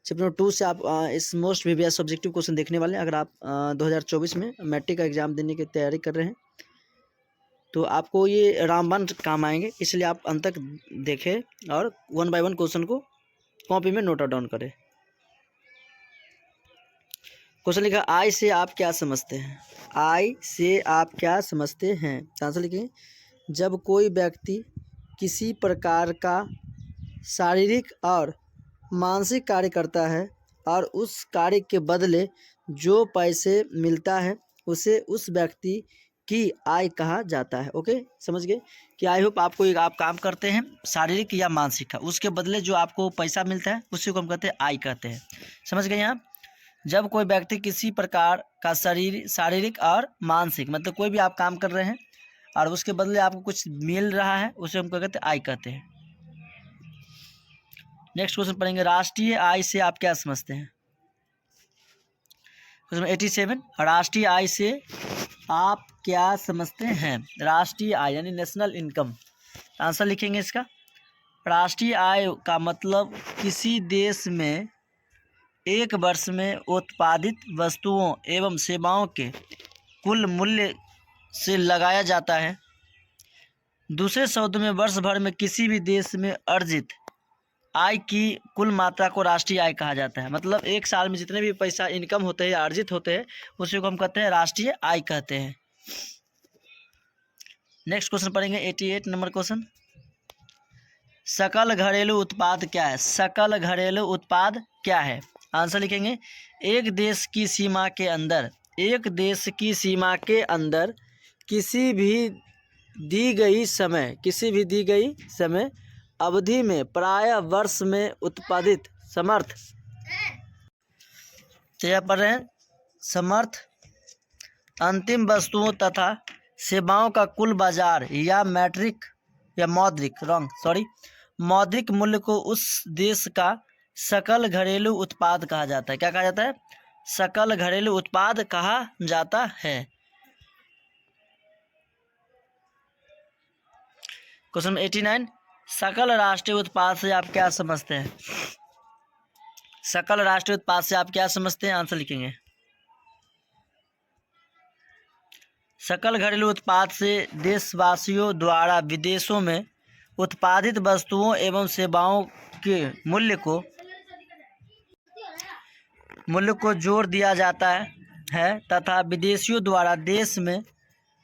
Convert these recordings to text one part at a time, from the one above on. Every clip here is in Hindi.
चैप्टर नंबर 2 से आप इस मोस्ट प्रीवियस ऑब्जेक्टिव क्वेश्चन देखने वाले हैं। अगर आप 2024 में मैट्रिक का एग्ज़ाम देने की तैयारी कर रहे हैं तो आपको ये रामबाण काम आएंगे, इसलिए आप अंत तक देखें और 1 बाय 1 क्वेश्चन को कॉपी में नोट डाउन करें। क्वेश्चन लिखा, आई से आप क्या समझते हैं? आई से आप क्या समझते हैं? आंसर लिखें, जब कोई व्यक्ति किसी प्रकार का शारीरिक और मानसिक कार्य करता है और उस कार्य के बदले जो पैसे मिलता है उसे उस व्यक्ति की आय कहा जाता है। ओके, समझ गए कि आई होप आपको आप काम करते हैं शारीरिक या मानसिक का, उसके बदले जो आपको पैसा मिलता है उसी को हम कहते हैं आय कहते हैं। समझ गए? यहाँ जब कोई व्यक्ति किसी प्रकार का शारीरिक और मानसिक, मतलब कोई भी आप काम कर रहे हैं और उसके बदले आपको कुछ मिल रहा है उसे हम क्या कहते हैं? आय कहते हैं। नेक्स्ट क्वेश्चन पढ़ेंगे, राष्ट्रीय आय से आप क्या समझते हैं? क्वेश्चन 87, राष्ट्रीय आय से आप क्या समझते हैं? राष्ट्रीय आय यानी नेशनल इनकम। आंसर लिखेंगे इसका, राष्ट्रीय आय का मतलब किसी देश में एक वर्ष में उत्पादित वस्तुओं एवं सेवाओं के कुल मूल्य से लगाया जाता है। दूसरे शब्दों में वर्ष भर में किसी भी देश में अर्जित आय की कुल मात्रा को राष्ट्रीय आय कहा जाता है। मतलब एक साल में जितने भी पैसा इनकम होते हैं या अर्जित होते हैं उसी को हम कहते हैं राष्ट्रीय आय कहते हैं। नेक्स्ट क्वेश्चन पढ़ेंगे 88 नंबर क्वेश्चन, सकल घरेलू उत्पाद क्या है? सकल घरेलू उत्पाद क्या है? आंसर लिखेंगे, एक देश की सीमा के अंदर किसी भी दी गई समय अवधि में प्रायः वर्ष में उत्पादित समर्थ अंतिम वस्तुओं तथा सेवाओं का कुल बाजार या मौद्रिक मूल्य को उस देश का सकल घरेलू उत्पाद कहा जाता है। क्या कहा जाता है? सकल घरेलू उत्पाद कहा जाता है। क्वेश्चन 89, सकल राष्ट्रीय उत्पाद से आप क्या समझते हैं? सकल राष्ट्रीय उत्पाद से आप क्या समझते हैं? आंसर लिखेंगे, सकल घरेलू उत्पाद से देशवासियों द्वारा विदेशों में उत्पादित वस्तुओं एवं सेवाओं के मूल्य को जोड़ दिया जाता है तथा विदेशियों द्वारा देश में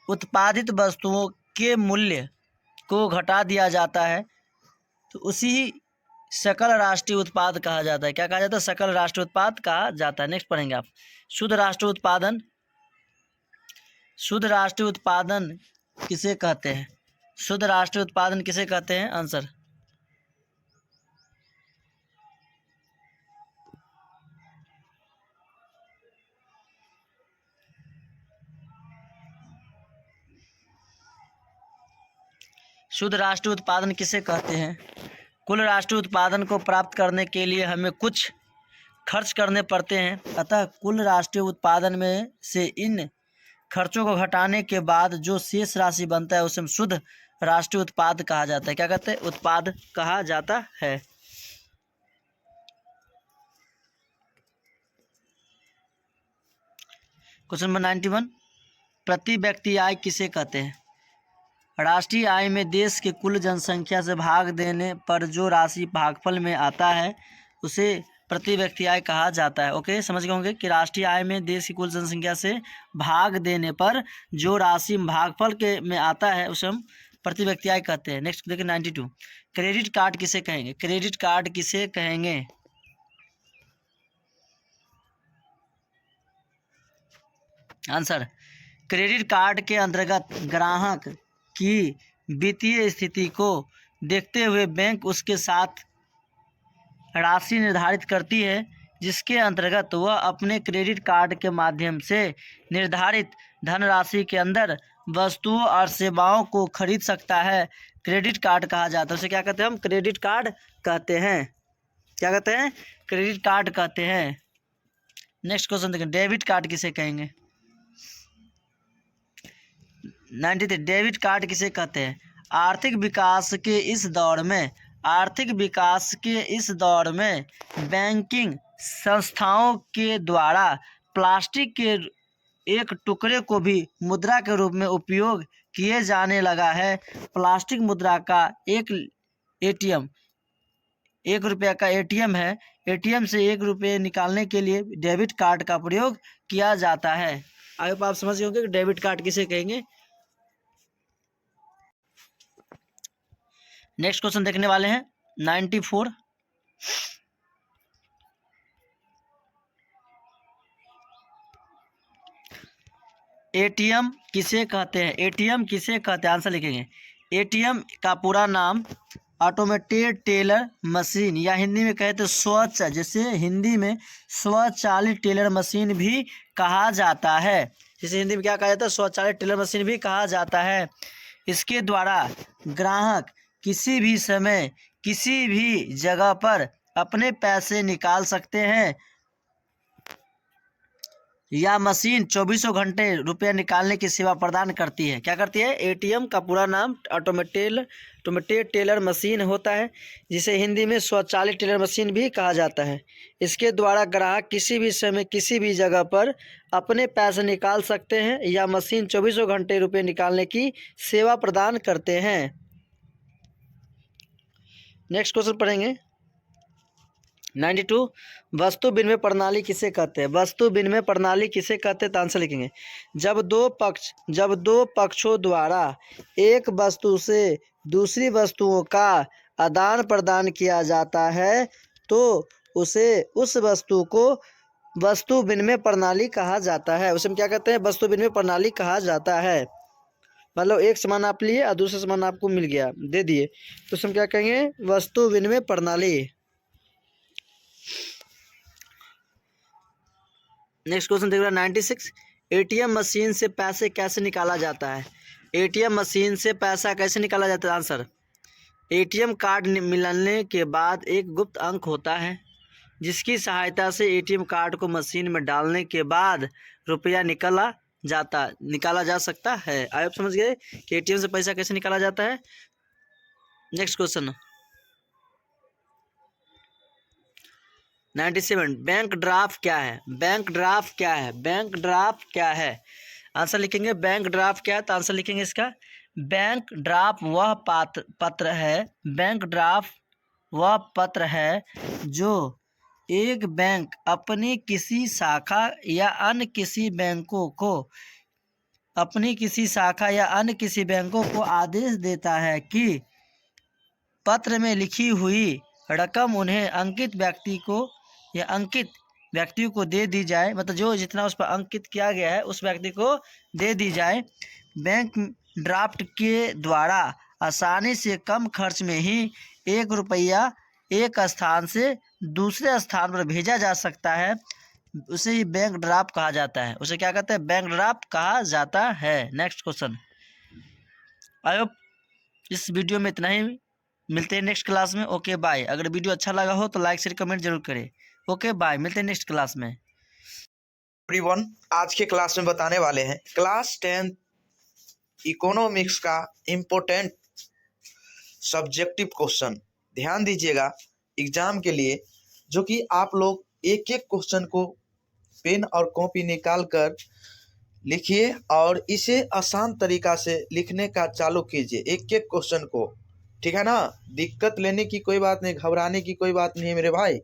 उत्पादित वस्तुओं के मूल्य को घटा दिया जाता है, तो उसी सकल राष्ट्रीय उत्पाद कहा जाता है। क्या कहा जाता है? सकल राष्ट्रीय उत्पाद कहा जाता है। नेक्स्ट पढ़ेंगे आप, शुद्ध राष्ट्रीय उत्पादन किसे कहते हैं? शुद्ध राष्ट्रीय उत्पादन किसे कहते हैं? आंसर, शुद्ध राष्ट्रीय उत्पादन किसे कहते हैं? कुल राष्ट्रीय उत्पादन को प्राप्त करने के लिए हमें कुछ खर्च करने पड़ते हैं, अतः कुल राष्ट्रीय उत्पादन में से इन खर्चों को घटाने के बाद जो शेष राशि बनता है उसे शुद्ध राष्ट्रीय उत्पाद कहा जाता है। क्या कहते हैं? उत्पाद कहा जाता है। क्वेश्चन नंबर 91, प्रति व्यक्ति आय किसे कहते हैं? राष्ट्रीय आय में देश के कुल जनसंख्या से भाग देने पर जो राशि भागफल में आता है उसे प्रति व्यक्ति आय कहा जाता है। ओके, समझ गए होंगे कि राष्ट्रीय आय में देश की कुल जनसंख्या से भाग देने पर जो राशि भागफल के में आता है उसे हम प्रति व्यक्ति आय कहते हैं। नेक्स्ट देखिए 92, क्रेडिट कार्ड किसे कहेंगे? क्रेडिट कार्ड किसे कहेंगे? आंसर, क्रेडिट कार्ड के अंतर्गत ग्राहक की वित्तीय स्थिति को देखते हुए बैंक उसके साथ राशि निर्धारित करती है जिसके अंतर्गत वह अपने क्रेडिट कार्ड के माध्यम से निर्धारित धनराशि के अंदर वस्तुओं और सेवाओं को खरीद सकता है। क्रेडिट कार्ड कहा जाता है। उसे क्या कहते हैं? हम क्रेडिट कार्ड कहते हैं। क्या कहते हैं? क्रेडिट कार्ड कहते हैं। नेक्स्ट क्वेश्चन देखें, डेबिट कार्ड किसे कहेंगे? 93, डेबिट कार्ड किसे कहते हैं? आर्थिक विकास के इस दौर में बैंकिंग संस्थाओं के द्वारा प्लास्टिक के एक टुकड़े को भी मुद्रा के रूप में उपयोग किए जाने लगा है। प्लास्टिक मुद्रा का एक एटीएम 1 रुपये का एटीएम है। एटीएम से 1 रुपये निकालने के लिए डेबिट कार्ड का प्रयोग किया जाता है। अब आप समझ गए होंगे कि डेबिट कार्ड किसे कहेंगे। नेक्स्ट क्वेश्चन देखने वाले हैं 94। एटीएम किसे कहते हैं? एटीएम किसे कहते हैं? आंसर लिखेंगे। एटीएम का पूरा नाम ऑटोमेटेड टेलर मशीन, या हिंदी में कहते हैं जैसे हिंदी में स्वचालित टेलर मशीन भी कहा जाता है। जिसे हिंदी में क्या कहा जाता है? स्वचालित टेलर मशीन भी कहा जाता है। इसके द्वारा ग्राहक किसी भी समय किसी भी जगह पर अपने पैसे निकाल सकते हैं। यह मशीन 24 घंटे रुपया निकालने की सेवा प्रदान करती है। क्या करती है? एटीएम का पूरा नाम ऑटोमेटेड टेलर मशीन होता है, जिसे हिंदी में स्वचालित टेलर मशीन भी कहा जाता है। इसके द्वारा ग्राहक किसी भी समय किसी भी जगह पर अपने पैसे निकाल सकते हैं। यह मशीन 24 घंटे रुपये निकालने की सेवा प्रदान करते हैं। नेक्स्ट क्वेश्चन पढ़ेंगे 92। वस्तु विनिमय प्रणाली किसे कहते हैं? वस्तु विनिमय प्रणाली किसे कहते हैं? तो आंसर लिखेंगे। जब दो पक्षों द्वारा एक वस्तु से दूसरी वस्तुओं का आदान प्रदान किया जाता है तो उसे उस वस्तु को वस्तु विनिमय प्रणाली कहा जाता है। उसे हम क्या कहते हैं? वस्तु विनिमय प्रणाली कहा जाता है। मतलब एक सामान आप लिए और दूसरा सामान आपको मिल गया, दे दिए, तो उसे हम क्या कहेंगे? वस्तु विनिमय प्रणाली। नेक्स्ट क्वेश्चन देख रहे हैं 96। एटीएम मशीन से पैसे कैसे निकाला जाता है? एटीएम मशीन से पैसा कैसे निकाला जाता है? आंसर। एटीएम कार्ड मिलने के बाद एक गुप्त अंक होता है, जिसकी सहायता से एटीएम कार्ड को मशीन में डालने के बाद रुपया निकाला जा सकता है। आप समझ गए कि एटीएम से पैसा कैसे निकाला जाता है। Next question 97। बैंक ड्राफ्ट क्या है? बैंक ड्राफ्ट क्या है? बैंक ड्राफ्ट क्या है? आंसर लिखेंगे। बैंक ड्राफ्ट क्या है? तो आंसर लिखेंगे इसका। बैंक ड्राफ्ट वह पत्र है। बैंक ड्राफ्ट वह पत्र है जो एक बैंक अपनी किसी शाखा या अन्य किसी बैंकों को आदेश देता है कि पत्र में लिखी हुई रकम उन्हें अंकित व्यक्ति को दे दी जाए। मतलब जो जितना उस पर अंकित किया गया है उस व्यक्ति को दे दी जाए। बैंक ड्राफ्ट के द्वारा आसानी से कम खर्च में ही 1 रुपया एक स्थान से दूसरे स्थान पर भेजा जा सकता है। उसे ही बैंक ड्राफ्ट कहा जाता है। उसे क्या कहते हैं? बैंक ड्राफ्ट कहा जाता है। Next question. आई होप इस वीडियो में इतना ही। मिलते हैं नेक्स्ट क्लास में। Okay bye. अगर वीडियो अच्छा लगा हो तो लाइक शेयर कमेंट जरूर करें। ओके बाय, मिलते हैं नेक्स्ट क्लास में। एवरीवन, आज के क्लास में बताने वाले हैं क्लास 10 इकोनॉमिक्स का इम्पोर्टेंट सब्जेक्टिव क्वेश्चन। ध्यान दीजिएगा एग्जाम के लिए, जो कि आप लोग एक एक क्वेश्चन को पेन और कॉपी निकाल कर लिखिए और इसे आसान तरीका से लिखने का चालू कीजिए एक एक क्वेश्चन को। ठीक है ना? दिक्कत लेने की कोई बात नहीं, घबराने की कोई बात नहीं है मेरे भाई।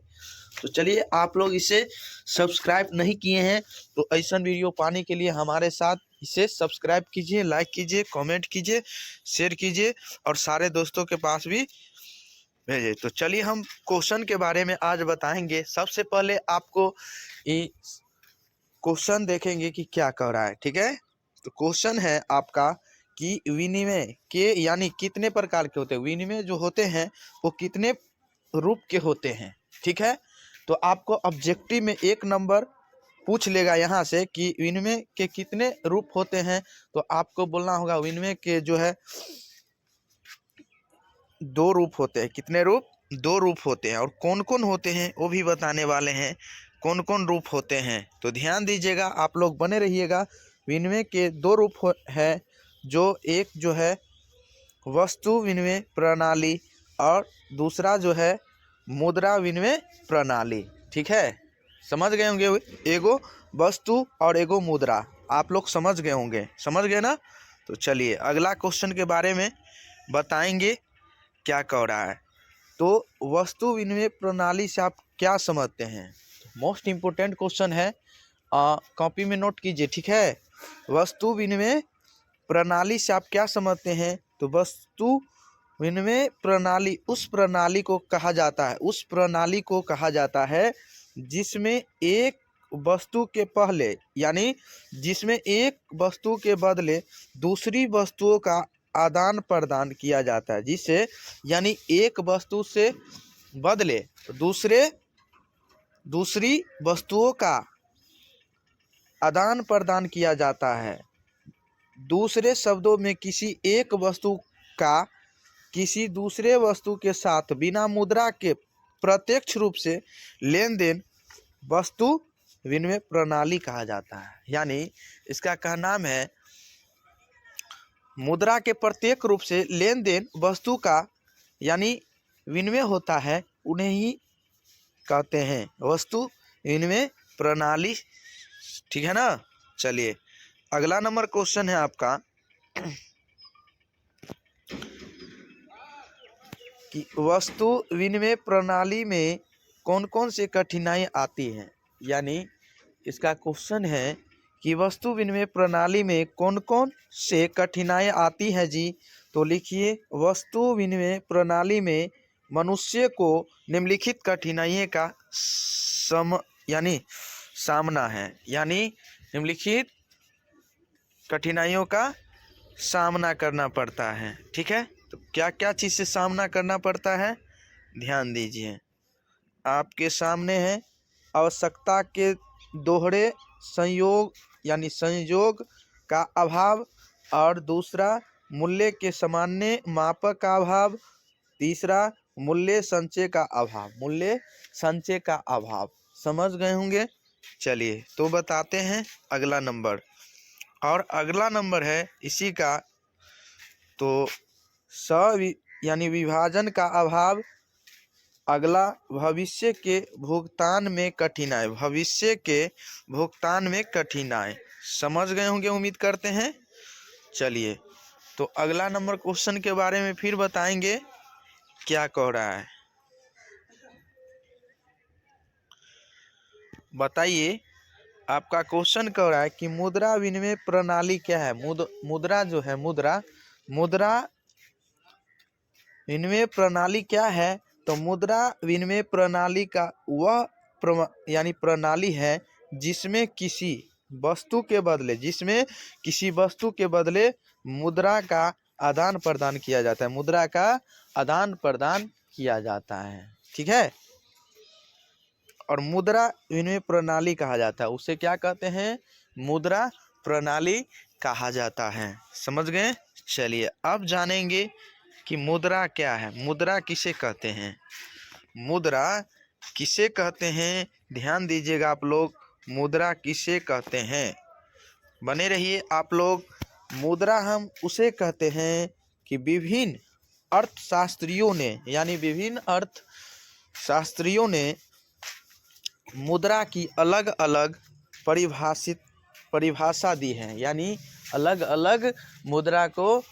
तो चलिए, आप लोग इसे सब्सक्राइब नहीं किए हैं तो ऐसा वीडियो पाने के लिए हमारे साथ इसे सब्सक्राइब कीजिए, लाइक कीजिए, कमेंट कीजिए, शेयर कीजिए और सारे दोस्तों के पास भी भेजिए। तो चलिए, हम क्वेश्चन के बारे में आज बताएंगे। सबसे पहले आपको ये क्वेश्चन देखेंगे कि क्या कह रहा है। ठीक है? तो क्वेश्चन है आपका कि विनिमय के यानी कितने प्रकार के होते हैं। विनिमय जो होते हैं वो कितने रूप के होते हैं। ठीक है? तो आपको ऑब्जेक्टिव में 1 नंबर पूछ लेगा यहाँ से कि विनिमय के कितने रूप होते हैं। तो आपको बोलना होगा विनिमय के जो है 2 रूप होते हैं। कितने रूप? 2 रूप होते हैं। और कौन कौन होते हैं वो भी बताने वाले हैं, कौन कौन रूप होते हैं। तो ध्यान दीजिएगा, आप लोग बने रहिएगा। विनिमय के 2 रूप है, जो एक जो है वस्तु विनिमय प्रणाली और दूसरा जो है मुद्रा विनिमय प्रणाली। ठीक है, समझ गए होंगे। एगो वस्तु और एगो मुद्रा, आप लोग समझ गए होंगे, समझ गए ना। तो चलिए अगला क्वेश्चन के बारे में बताएंगे क्या कह रहा है। तो वस्तु विनिमय प्रणाली से आप क्या समझते हैं? मोस्ट इम्पोर्टेंट क्वेश्चन है, कॉपी में नोट कीजिए, ठीक है। वस्तु विनिमय प्रणाली से आप क्या समझते हैं? तो वस्तु विनिमय प्रणाली उस प्रणाली को कहा जाता है, उस प्रणाली को कहा जाता है जिसमें एक वस्तु के पहले, यानी जिसमें एक वस्तु के बदले दूसरी वस्तुओं का आदान प्रदान किया जाता है, जिससे यानी एक वस्तु से बदले दूसरी वस्तुओं का आदान प्रदान किया जाता है। दूसरे शब्दों में किसी एक वस्तु का किसी दूसरे वस्तु के साथ बिना मुद्रा के प्रत्यक्ष रूप से लेन देन वस्तु विनिमय प्रणाली कहा जाता है। यानी इसका कहना है मुद्रा के प्रत्येक रूप से लेन देन वस्तु का यानी विनिमय होता है, उन्हें ही कहते हैं वस्तु विनिमय प्रणाली, ठीक है ना। चलिए अगला नंबर क्वेश्चन है आपका कि वस्तु विनिमय प्रणाली में कौन कौन से कठिनाई आती हैं। यानी इसका क्वेश्चन है कि वस्तु विनिमय प्रणाली में कौन कौन से कठिनाई आती हैं जी। तो लिखिए, वस्तु विनिमय प्रणाली में मनुष्य को निम्नलिखित कठिनाइयों का सामना है, यानी निम्नलिखित कठिनाइयों का सामना करना पड़ता है, ठीक है। तो क्या क्या चीज़ से सामना करना पड़ता है, ध्यान दीजिए। आपके सामने है आवश्यकता के दोहरे संयोग यानी संयोग का अभाव, और दूसरा मूल्य के सामान्य मापक का अभाव, तीसरा मूल्य संचय का अभाव। समझ गए होंगे। चलिए तो बताते हैं अगला नंबर, और अगला नंबर है इसी का, तो यानी विभाजन का अभाव। अगला भविष्य के भुगतान में कठिनाई, समझ गए होंगे उम्मीद करते हैं। चलिए तो अगला नंबर क्वेश्चन के बारे में फिर बताएंगे क्या कह रहा है। बताइए, आपका क्वेश्चन कह रहा है कि मुद्रा विनिमय प्रणाली क्या है। मुद्रा जो है, मुद्रा विनिमय प्रणाली क्या है। तो मुद्रा विनिमय प्रणाली का वह यानी प्रणाली है जिसमें किसी वस्तु के बदले मुद्रा का आदान प्रदान किया जाता है, ठीक है। और मुद्रा विनिमय प्रणाली कहा जाता है, उसे क्या कहते हैं, मुद्रा प्रणाली कहा जाता है। समझ गए। चलिए अब जानेंगे कि मुद्रा क्या है, मुद्रा किसे कहते हैं। ध्यान दीजिएगा आप लोग, मुद्रा किसे कहते हैं, बने रहिए आप लोग। मुद्रा हम उसे कहते हैं कि विभिन्न अर्थशास्त्रियों ने मुद्रा की अलग अलग परिभाषा दी है, यानी अलग अलग मुद्रा को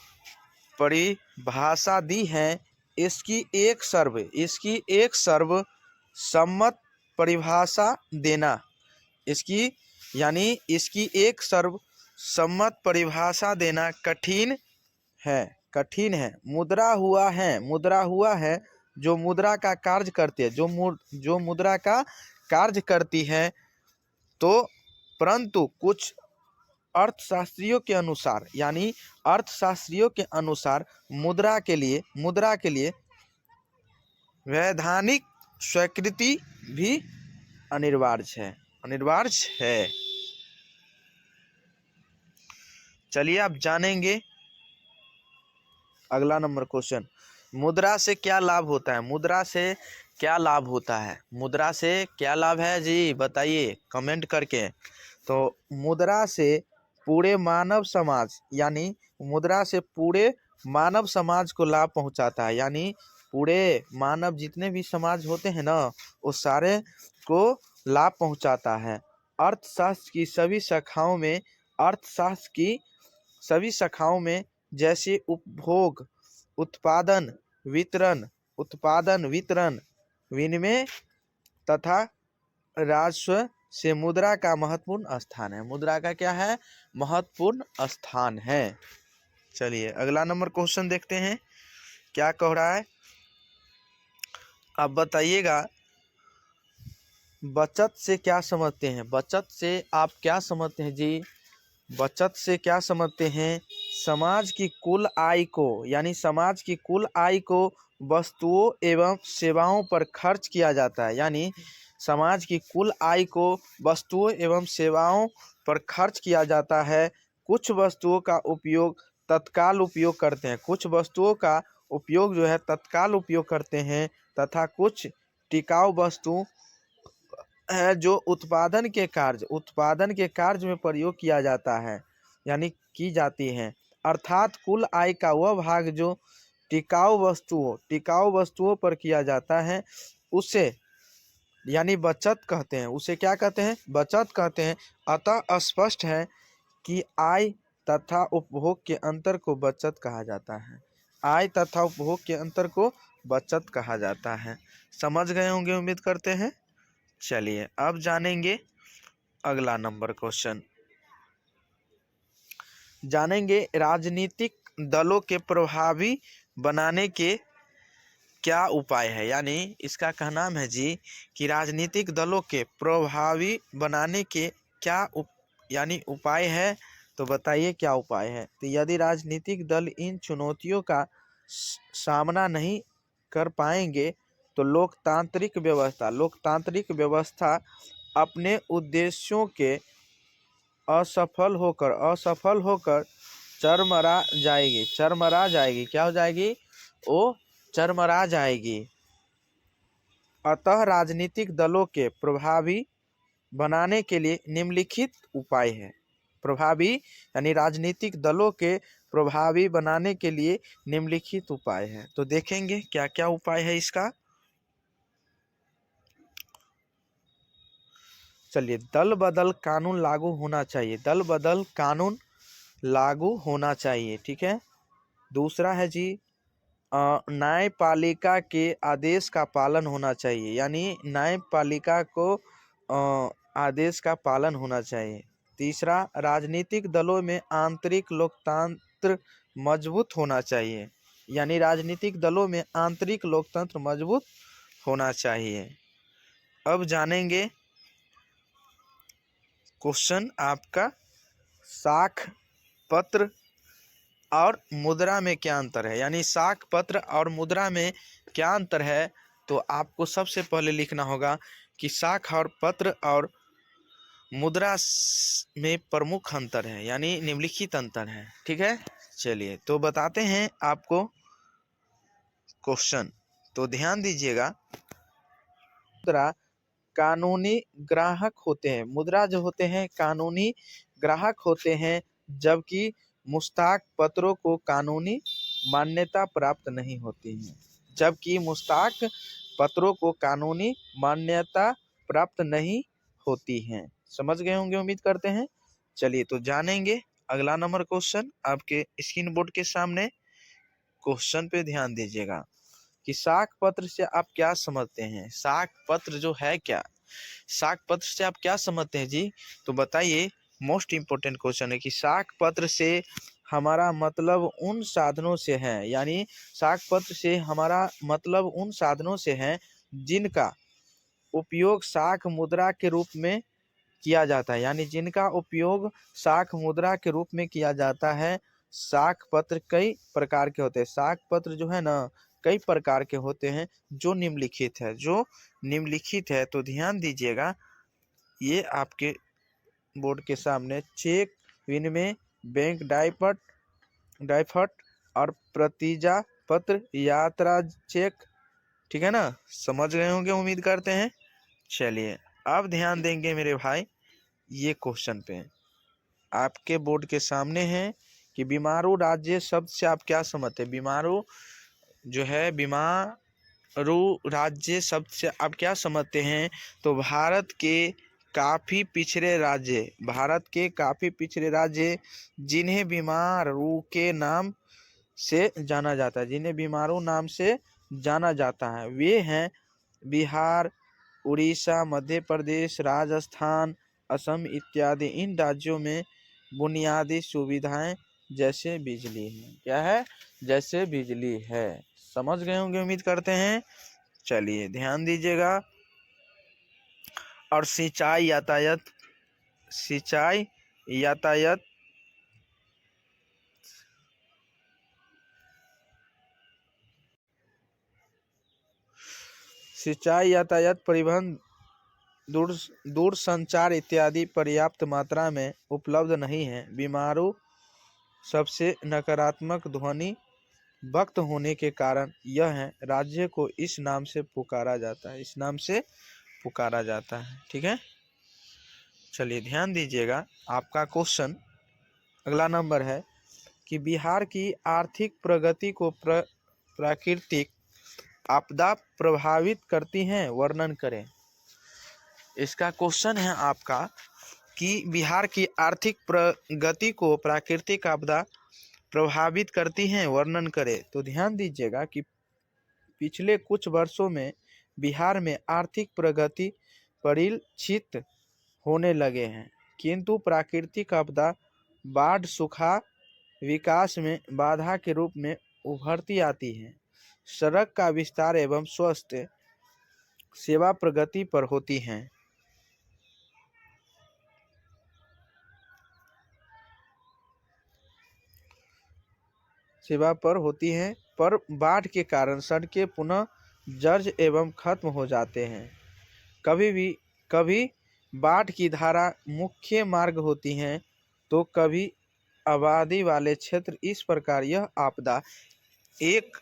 परिभाषा दी है। इसकी एक सर्वसम्मत परिभाषा देना कठिन है। मुद्रा हुआ है जो मुद्रा का कार्य करती है, जो मुद्रा का कार्य करती है। तो परंतु कुछ अर्थशास्त्रियों के अनुसार मुद्रा के लिए वैधानिक स्वीकृति भी अनिवार्य है। चलिए आप जानेंगे अगला नंबर क्वेश्चन, मुद्रा से क्या लाभ होता है। मुद्रा से क्या लाभ है जी, बताइए कमेंट करके। तो मुद्रा से पूरे मानव समाज को लाभ पहुंचाता है, यानी पूरे मानव जितने भी समाज होते हैं ना, वो सारे को लाभ पहुंचाता है। अर्थशास्त्र की सभी शाखाओं में जैसे उपभोग, उत्पादन, वितरण, विनिमय तथा राजस्व से मुद्रा का महत्वपूर्ण स्थान है। मुद्रा का क्या है? महत्वपूर्ण स्थान है। चलिए अगला नंबर क्वेश्चन देखते हैं क्या कह रहा है। आप बताइएगा बचत से क्या समझते हैं? बचत से आप क्या समझते हैं जी? बचत से क्या समझते हैं? समाज की कुल आय को, यानी समाज की कुल आय को वस्तुओं एवं सेवाओं पर खर्च किया जाता है। यानी समाज की कुल आय को वस्तुओं एवं सेवाओं पर खर्च किया जाता है। कुछ वस्तुओं का उपयोग तत्काल उपयोग करते हैं, कुछ वस्तुओं का उपयोग जो है तत्काल उपयोग करते हैं, तथा कुछ टिकाऊ वस्तु है जो उत्पादन के कार्य में प्रयोग किया जाता है, यानी की जाती है। अर्थात कुल आय का वह भाग जो टिकाऊ वस्तुओं पर किया जाता है उसे यानी बचत कहते हैं। उसे क्या कहते हैं? बचत कहते हैं। अतः स्पष्ट है कि आय तथा उपभोग के अंतर को बचत कहा जाता है। आय तथा उपभोग के अंतर को बचत कहा जाता है। समझ गए होंगे उम्मीद करते हैं। चलिए अब जानेंगे अगला नंबर क्वेश्चन। जानेंगे राजनीतिक दलों के प्रभावी बनाने के क्या उपाय है। यानी इसका कहना है जी कि राजनीतिक दलों के प्रभावी बनाने के क्या यानी उपाय है। तो बताइए क्या उपाय है। तो यदि राजनीतिक दल इन चुनौतियों का सामना नहीं कर पाएंगे तो लोकतांत्रिक व्यवस्था अपने उद्देश्यों के असफल होकर चरमरा जाएगी। क्या हो जाएगी? वो चरमरा जाएगी। अतः राजनीतिक दलों के प्रभावी बनाने के लिए निम्नलिखित उपाय है। प्रभावी यानी राजनीतिक दलों के प्रभावी बनाने के लिए निम्नलिखित उपाय है। तो देखेंगे क्या क्या उपाय है इसका। चलिए, दल बदल कानून लागू होना चाहिए। दल बदल कानून लागू होना चाहिए। ठीक है। दूसरा है जी न्यायपालिका के आदेश का पालन होना चाहिए। यानी न्यायपालिका को आदेश का पालन होना चाहिए। तीसरा, राजनीतिक दलों में आंतरिक लोकतंत्र मजबूत होना चाहिए। यानी राजनीतिक दलों में आंतरिक लोकतंत्र मजबूत होना चाहिए। अब जानेंगे क्वेश्चन आपका, साख पत्र और मुद्रा में क्या अंतर है। यानी साख पत्र और मुद्रा में क्या अंतर है। तो आपको सबसे पहले लिखना होगा कि साख और पत्र और मुद्रा में प्रमुख अंतर है, यानी निम्नलिखित अंतर है। ठीक है। चलिए तो बताते हैं आपको क्वेश्चन, तो ध्यान दीजिएगा। मुद्रा कानूनी ग्राहक होते हैं। मुद्रा जो होते हैं कानूनी ग्राहक होते हैं, जबकि मुस्ताक पत्रों को कानूनी मान्यता प्राप्त नहीं होती है। जबकि मुस्ताक पत्रों को कानूनी मान्यता प्राप्त नहीं होती है। समझ गए होंगे उम्मीद करते हैं। चलिए तो जानेंगे अगला नंबर क्वेश्चन आपके स्क्रीन बोर्ड के सामने। क्वेश्चन पे ध्यान दीजिएगा कि साख पत्र से आप क्या समझते हैं। साख पत्र जो है क्या, साख पत्र से आप क्या समझते हैं जी। तो बताइए, मोस्ट इम्पोर्टेंट क्वेश्चन है कि साख पत्र से हमारा मतलब उन साधनों से है। यानी साख पत्र से हमारा मतलब उन साधनों से है जिनका उपयोग साख मुद्रा के रूप में किया जाता है। यानी जिनका उपयोग साख मुद्रा के रूप में किया जाता है। साख पत्र कई प्रकार के होते हैं। साख पत्र जो है ना कई प्रकार के होते हैं जो निम्नलिखित है। तो ध्यान दीजिएगा, ये आपके बोर्ड के सामने चेक, विनिमय, बैंक डाइफट और प्रतिजा पत्र, यात्रा चेक। ठीक है ना। समझ गए होंगे उम्मीद करते हैं। चलिए अब ध्यान देंगे मेरे भाई ये क्वेश्चन पे आपके बोर्ड के सामने है कि बीमारू राज्य शब्द से आप क्या समझते हैं। बीमारू जो है, राज्य शब्द से आप क्या समझते हैं? तो भारत के काफ़ी पिछड़े राज्य जिन्हें बीमारू के नाम से जाना जाता है, वे हैं बिहार, उड़ीसा, मध्य प्रदेश, राजस्थान, असम इत्यादि। इन राज्यों में बुनियादी सुविधाएं जैसे बिजली है। क्या है? जैसे बिजली है। समझ गए होंगे उम्मीद करते हैं। चलिए ध्यान दीजिएगा। और सिंचाई यातायात सिंचाई यातायात परिवहन, दूर संचार इत्यादि पर्याप्त मात्रा में उपलब्ध नहीं है। बीमारू सबसे नकारात्मक ध्वनि वक्त होने के कारण यह है राज्य को इस नाम से पुकारा जाता है। ठीक है, चलिए ध्यान दीजिएगा। आपका क्वेश्चन अगला नंबर है कि बिहार की आर्थिक प्रगति को प्राकृतिक आपदा प्रभावित करती हैं, वर्णन करें। इसका क्वेश्चन है आपका कि बिहार की आर्थिक प्रगति को प्राकृतिक आपदा प्रभावित करती हैं, वर्णन करें। तो ध्यान दीजिएगा कि पिछले कुछ वर्षों में बिहार में आर्थिक प्रगति परिलक्षित होने लगे हैं, किंतु प्राकृतिक आपदा, बाढ़, सूखा विकास में बाधा के रूप में उभरती आती है। सड़क का विस्तार एवं स्वास्थ्य सेवा प्रगति पर होती हैं। पर बाढ़ के कारण सड़कें पुनः जर्ज एवं खत्म हो जाते हैं। कभी बाढ़ की धारा मुख्य मार्ग होती हैं, तो कभी आबादी वाले क्षेत्र। इस प्रकार यह आपदा एक